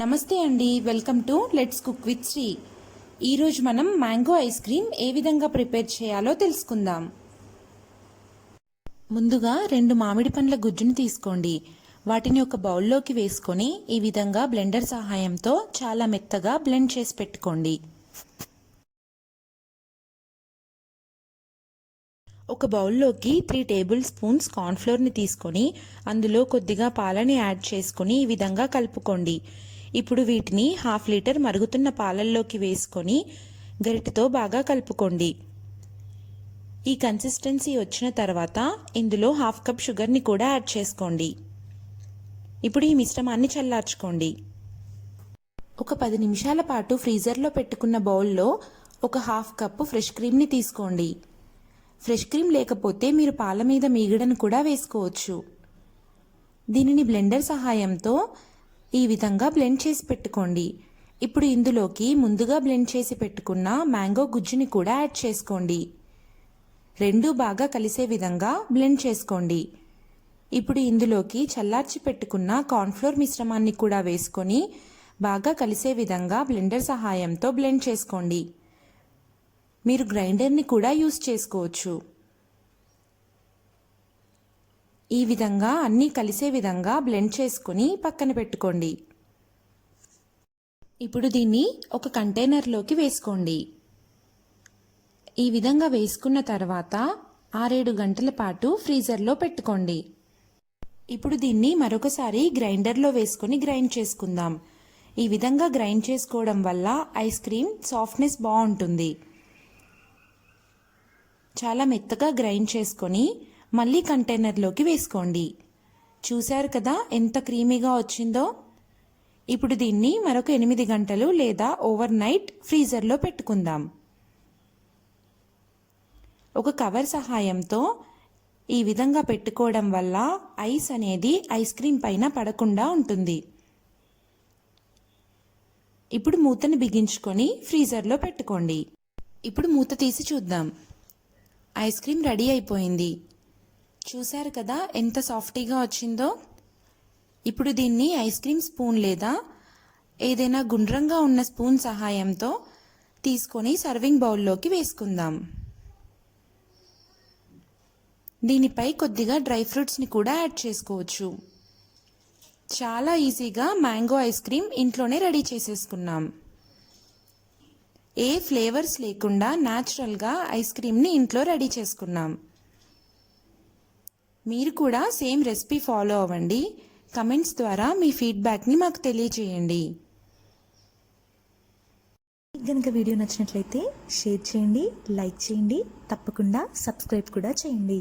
నమస్తే అండి, welcome to let's cook with Sri. ఈరోజు మనం మ్యాంగో ఐస్ క్రీమ్ ఏ విధంగా ప్రిపేర్ చేయాలో తెలుసుకుందాం. ముందుగా 2 మామిడి పండ్ల గుజ్జును తీసుకోండి. వాటిని ఒక బౌల్లోకి వేసుకొని ఈ విధంగా బ్లెండర్ సహాయంతో చాలా మెత్తగా బ్లెండ్ చేసి పెట్టుకోండి. ఒక బౌల్లోకి 3 టేబుల్ స్పూన్స్ కార్న్ఫ్లోర్ని తీసుకొని అందులో కొద్దిగా పాలని యాడ్ చేసుకొని ఈ విధంగా కలుపుకోండి. ఇప్పుడు వీటిని 1/2 లీటర్ మరుగుతున్న పాలల్లోకి వేసుకొని గరిటెతో బాగా కలుపుకోండి. ఈ కన్సిస్టెన్సీ వచ్చిన తర్వాత ఇందులో 1/2 కప్ షుగర్ని కూడా యాడ్ చేసుకోండి. ఇప్పుడు ఈ మిశ్రమాన్ని చల్లార్చుకోండి. ఒక 10 నిమిషాల పాటు ఫ్రీజర్లో పెట్టుకున్న బౌల్లో ఒక 1/2 కప్పు ఫ్రెష్ క్రీమ్ని తీసుకోండి. ఫ్రెష్ క్రీమ్ లేకపోతే మీరు పాల మీద మీగడను కూడా వేసుకోవచ్చు. దీనిని బ్లెండర్ సహాయంతో ఈ విధంగా బ్లెండ్ చేసి పెట్టుకోండి. ఇప్పుడు ఇందులోకి ముందుగా బ్లెండ్ చేసి పెట్టుకున్న మ్యాంగో గుజ్జుని కూడా యాడ్ చేసుకోండి. రెండూ బాగా కలిసే విధంగా బ్లెండ్ చేసుకోండి. ఇప్పుడు ఇందులోకి చల్లార్చి పెట్టుకున్న కార్న్ఫ్లోర్ మిశ్రమాన్ని కూడా వేసుకొని బాగా కలిసే విధంగా బ్లెండర్ సహాయంతో బ్లెండ్ చేసుకోండి. మీరు గ్రైండర్ని కూడా యూస్ చేసుకోవచ్చు. ఈ విధంగా అన్నీ కలిసే విధంగా బ్లెండ్ చేసుకొని పక్కన పెట్టుకోండి. ఇప్పుడు దీన్ని ఒక కంటైనర్లోకి వేసుకోండి. ఈ విధంగా వేసుకున్న తర్వాత 6-7 గంటల పాటు ఫ్రీజర్లో పెట్టుకోండి. ఇప్పుడు దీన్ని మరొకసారి గ్రైండర్లో వేసుకొని గ్రైండ్ చేసుకుందాం. ఈ విధంగా గ్రైండ్ చేసుకోవడం వల్ల ఐస్ క్రీమ్ సాఫ్ట్నెస్ బాగుంటుంది. చాలా మెత్తగా గ్రైండ్ చేసుకొని మళ్ళీ కంటైనర్లోకి వేసుకోండి. చూశారు కదా ఎంత క్రీమీగా వచ్చిందో. ఇప్పుడు దీన్ని మరొక 8 గంటలు లేదా ఓవర్ నైట్ ఫ్రీజర్లో పెట్టుకుందాం. ఒక కవర్ సహాయంతో ఈ విధంగా పెట్టుకోవడం వల్ల ఐస్ అనేది ఐస్ క్రీమ్ పైన పడకుండా ఉంటుంది. ఇప్పుడు మూతను బిగించుకొని ఫ్రీజర్లో పెట్టుకోండి. ఇప్పుడు మూత తీసి చూద్దాం. ఐస్ క్రీమ్ రెడీ అయిపోయింది. చూశారు కదా ఎంత సాఫ్టీగా వచ్చిందో. ఇప్పుడు దీన్ని ఐస్ క్రీమ్ స్పూన్ లేదా ఏదైనా గుండ్రంగా ఉన్న స్పూన్ సహాయంతో తీసుకొని సర్వింగ్ బౌల్లోకి వేసుకుందాం. దీనిపై కొద్దిగా డ్రై ఫ్రూట్స్ని కూడా యాడ్ చేసుకోవచ్చు. చాలా ఈజీగా మ్యాంగో ఐస్ క్రీమ్ ఇంట్లోనే రెడీ చేసేసుకున్నాం. ఏ ఫ్లేవర్స్ లేకుండా న్యాచురల్గా ఐస్ క్రీమ్ని ఇంట్లో రెడీ చేసుకున్నాం. మీరు కూడా సేమ్ రెసిపీ ఫాలో అవ్వండి. కమెంట్స్ ద్వారా మీ ఫీడ్బ్యాక్ని మాకు తెలియజేయండి. కనుక వీడియో నచ్చినట్లయితే షేర్ చేయండి, లైక్ చేయండి, తప్పకుండా సబ్స్క్రైబ్ కూడా చేయండి.